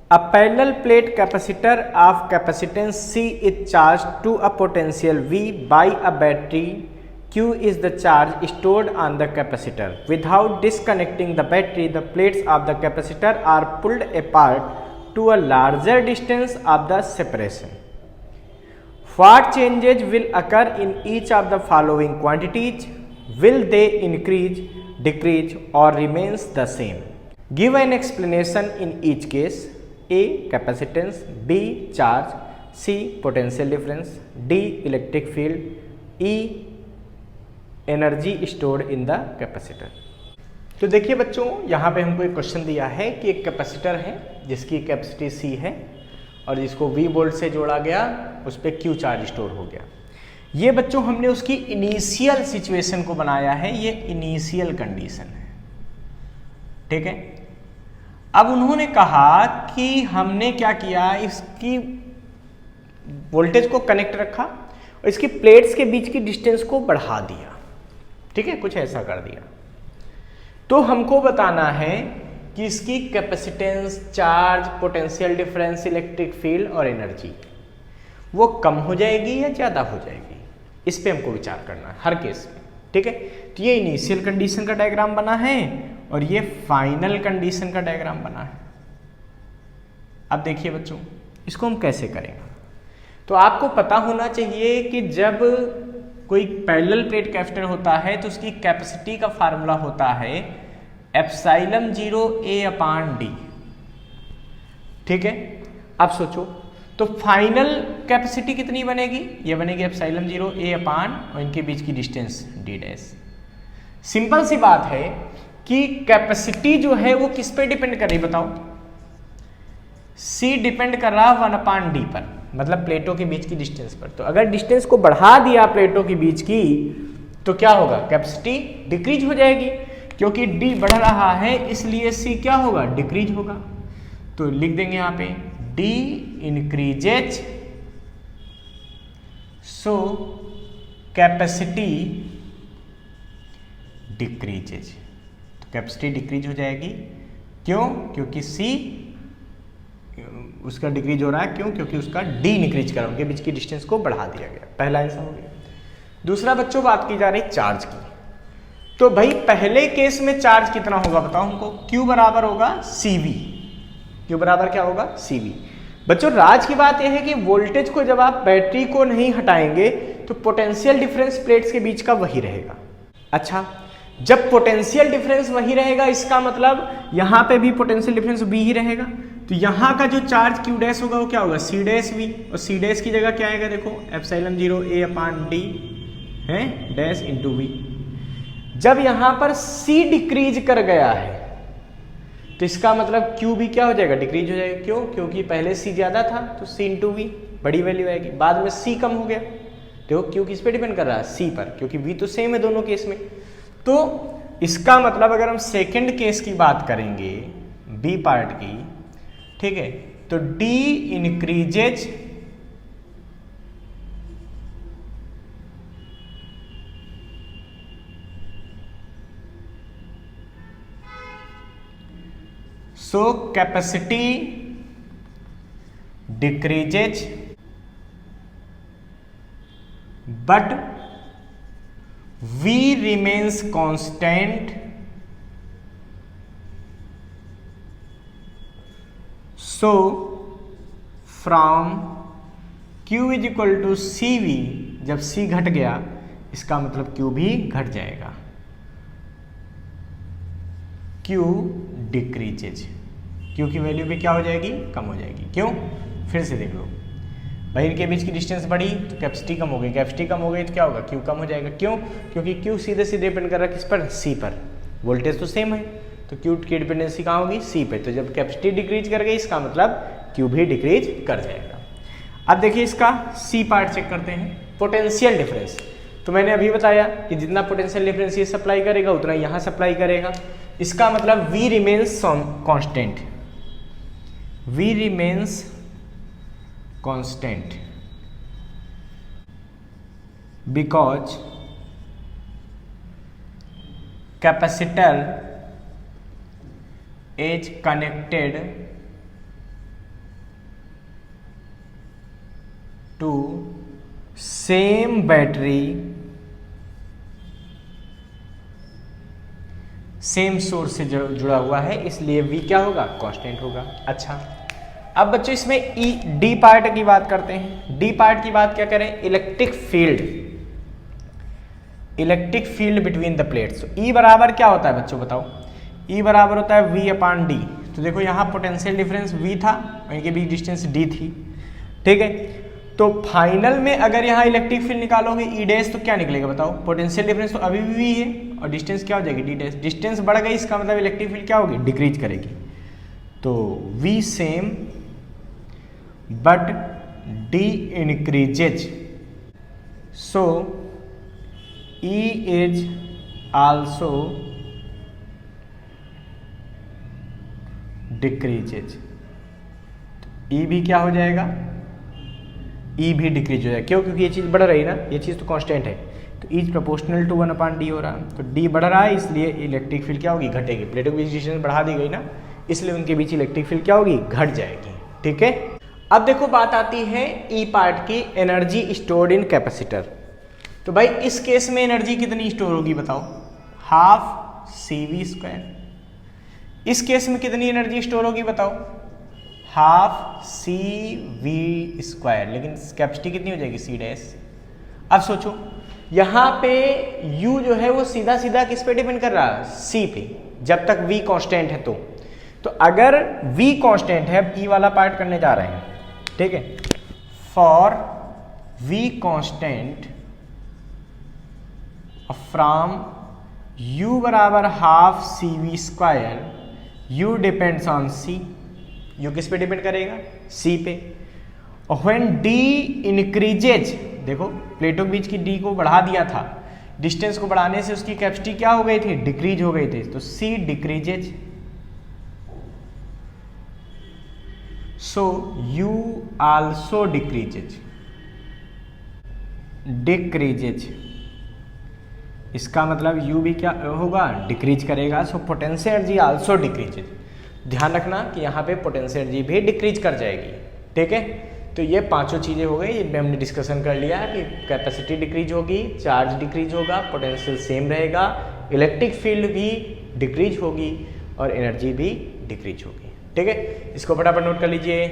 A parallel plate capacitor of capacitance C is charged to a potential V by a battery. Q is the charge stored on the capacitor. Without disconnecting the battery, the plates of the capacitor are pulled apart to a larger distance of the separation. What changes will occur in each of the following quantities? Will they increase, decrease, or remains the same? Give an explanation in each case. A. Capacitance, B. Charge, C. Potential difference, D. Electric field, E. Energy stored in the capacitor. तो देखिए बच्चों, यहाँ पे हमको एक question दिया है कि एक कैपेसिटर है जिसकी कैपेसिटी C है और जिसको V वोल्ट से जोड़ा गया, उस पर Q चार्ज स्टोर हो गया। ये बच्चों हमने उसकी इनिशियल सिचुएशन को बनाया है, ये इनिशियल कंडीशन है, ठीक है। अब उन्होंने कहा कि हमने क्या किया, इसकी वोल्टेज को कनेक्ट रखा और इसकी प्लेट्स के बीच की डिस्टेंस को बढ़ा दिया, ठीक है, कुछ ऐसा कर दिया। तो हमको बताना है कि इसकी capacitance, charge, potential difference, electric field और एनर्जी वो कम हो जाएगी या ज़्यादा हो जाएगी, इस पे हमको विचार करना है हर केस में, ठीक है। तो ये इनिशियल कंडीशन का डायग्राम बना है और ये फाइनल कंडीशन का डायग्राम बना है। अब देखिए बच्चों, इसको हम कैसे करेंगे। तो आपको पता होना चाहिए कि जब कोई पैरेलल प्लेट कैपेसिटर होता है तो उसकी कैपेसिटी का फार्मूला होता है एप्सिलॉन 0 A/D, ठीक है। अब सोचो, तो फाइनल कैपेसिटी कितनी बनेगी, ये बनेगी एप्सिलॉन 0 A और इनके बीच की डिस्टेंस D डैश। सिंपल सी बात है कि कैपेसिटी जो है वो किस पे डिपेंड कर रही, बताओ। C डिपेंड कर रहा 1/D पर, मतलब प्लेटों के बीच की डिस्टेंस पर। तो अगर डिस्टेंस को बढ़ा दिया प्लेटों के बीच की, तो क्या होगा, कैपेसिटी डिक्रीज हो जाएगी, क्योंकि D बढ़ रहा है इसलिए C क्या होगा, डिक्रीज होगा। तो लिख देंगे यहाँ पे D इंक्रीजेज, सो कैपेसिटी डिक्रीजेज। तो कैपेसिटी डिक्रीज हो जाएगी, क्यों, क्योंकि C उसका डिक्रीज हो रहा है, क्यों, क्योंकि उसका D इंक्रीज कर, उनके बीच की डिस्टेंस को बढ़ा दिया गया। पहला आंसर हो गया। दूसरा बच्चों, बात की जा रही चार्ज की। तो भाई पहले केस में चार्ज कितना होगा बताओ हमको, Q बराबर होगा CV। Q बराबर क्या होगा, CV। बच्चों राज की बात यह है कि वोल्टेज को जब आप बैटरी को नहीं हटाएंगे तो पोटेंशियल डिफरेंस प्लेट्स के बीच का वही रहेगा। अच्छा, जब पोटेंशियल डिफरेंस वही रहेगा, इसका मतलब यहां पे भी पोटेंशियल डिफरेंस V ही रहेगा। तो यहां का जो चार्ज Q डैश होगा वो क्या होगा, C डैश V, और C डैश की जगह क्या आएगा, देखो एप्सिलॉन 0 A/D है डैश इंटू V। जब यहां पर C डिक्रीज कर गया है तो इसका मतलब Q भी क्या हो जाएगा, डिक्रीज हो जाएगा। क्यों, क्योंकि पहले C ज्यादा था तो C इंटू V बड़ी वैल्यू आएगी, बाद में C कम हो गया। देखो Q किस पे डिपेंड कर रहा है, C पर, क्योंकि V तो सेम है दोनों केस में। तो इसका मतलब अगर हम सेकंड केस की बात करेंगे, B पार्ट की, ठीक है, तो D increases so capacity decreases but V remains constant, so from Q is equal to CV, जब C घट गया इसका मतलब Q भी घट जाएगा, Q डिक्रीजेज। Q की वैल्यू भी क्या हो जाएगी, कम हो जाएगी। क्यों, फिर से देख लो भाई, इनके बीच की डिस्टेंस बढ़ी तो कैपेसिटी कम हो गई, कैपेसिटी कम हो गई तो क्या होगा, Q कम हो जाएगा। क्यों, क्योंकि Q सीधे सीधे डिपेंड कर रहा है किस पर, C पर, वोल्टेज तो सेम है, तो Q की डिपेंडेंसी कहाँ होगी, C पे। तो जब कैपेसिटी डिक्रीज कर गई इसका मतलब Q भी डिक्रीज कर जाएगा। अब देखिए इसका C पार्ट चेक करते हैं, पोटेंशियल डिफरेंस। तो मैंने अभी बताया कि जितना पोटेंशियल डिफरेंस ये सप्लाई करेगा उतना यहाँ सप्लाई करेगा। इसका मतलब V remains constant, V remains constant because capacitor is connected to same battery same source से जुड़ा हुआ है, इसलिए V क्या होगा, कांस्टेंट होगा। अच्छा, अब बच्चों इसमें डी पार्ट की बात करते हैं। डी पार्ट की बात क्या करें, electric field between the plates. E बराबर क्या होता है बच्चों बताओ, ई बराबर होता है V अपान डी। तो देखो यहाँ पोटेंशियल डिफरेंस V था और इनके बीच डिस्टेंस D थी, ठीक है। तो फाइनल में अगर यहाँ इलेक्ट्रिक फील्ड निकालोगे ई डैश तो क्या निकलेगा बताओ, पोटेंशियल डिफरेंस तो अभी भी V है और डिस्टेंस क्या हो जाएगी डी डैश। डिस्टेंस बढ़ गई, इसका मतलब इलेक्ट्रिक फील्ड क्या होगी, डिक्रीज करेगी। तो V same but D increases, so E is also decreases. E भी क्या हो जाएगा, E भी डिक्रीज हो जाएगा। क्यों, क्योंकि ये चीज़ बढ़ रही है ना, ये चीज़ तो कांस्टेंट है, तो E प्रोपोर्शनल टू 1/d हो रहा है। तो D बढ़ रहा है, इसलिए इलेक्ट्रिक फील्ड क्या होगी, घटेगी। प्लेटों के बीच डिस्टेंस बढ़ा दी गई ना, इसलिए उनके बीच इलेक्ट्रिक फील्ड क्या होगी, घट जाएगी, ठीक है। अब देखो बात आती है ई पार्ट की, एनर्जी स्टोर्ड इन कैपेसिटर। तो भाई इस केस में एनर्जी कितनी स्टोर होगी बताओ, हाफ CV²। इस केस में कितनी एनर्जी स्टोर होगी बताओ, हाफ CV², लेकिन कैपेसिटी कितनी हो जाएगी, C डैश। अब सोचो यहाँ पे U जो है वो सीधा सीधा किस पे डिपेंड कर रहा है, C पे, जब तक V कांस्टेंट है। तो अगर V कांस्टेंट है, अब E वाला पार्ट करने जा रहे हैं, ठीक है। For V constant from U बराबर half CV², U depends on C। U किस पे डिपेंड करेगा, C पे। और व्हेन D इंक्रीजेज, देखो प्लेटों के बीच की D को बढ़ा दिया था, डिस्टेंस को बढ़ाने से उसकी कैपेसिटी क्या हो गई थी, डिक्रीज हो गई थी। तो C डिक्रीजेज, सो U आल्सो डिक्रीजेज। इसका मतलब U भी क्या होगा, डिक्रीज करेगा। So potential energy also decreases. ध्यान रखना कि यहाँ पे पोटेंशियल एनर्जी भी डिक्रीज कर जाएगी, ठीक है। तो ये पांचों चीज़ें हो गई, ये हमने डिस्कशन कर लिया कि कैपेसिटी डिक्रीज होगी, चार्ज डिक्रीज होगा, पोटेंशियल सेम रहेगा, इलेक्ट्रिक फील्ड भी डिक्रीज होगी और एनर्जी भी डिक्रीज होगी, ठीक है। इसको फटाफट नोट कर लीजिए।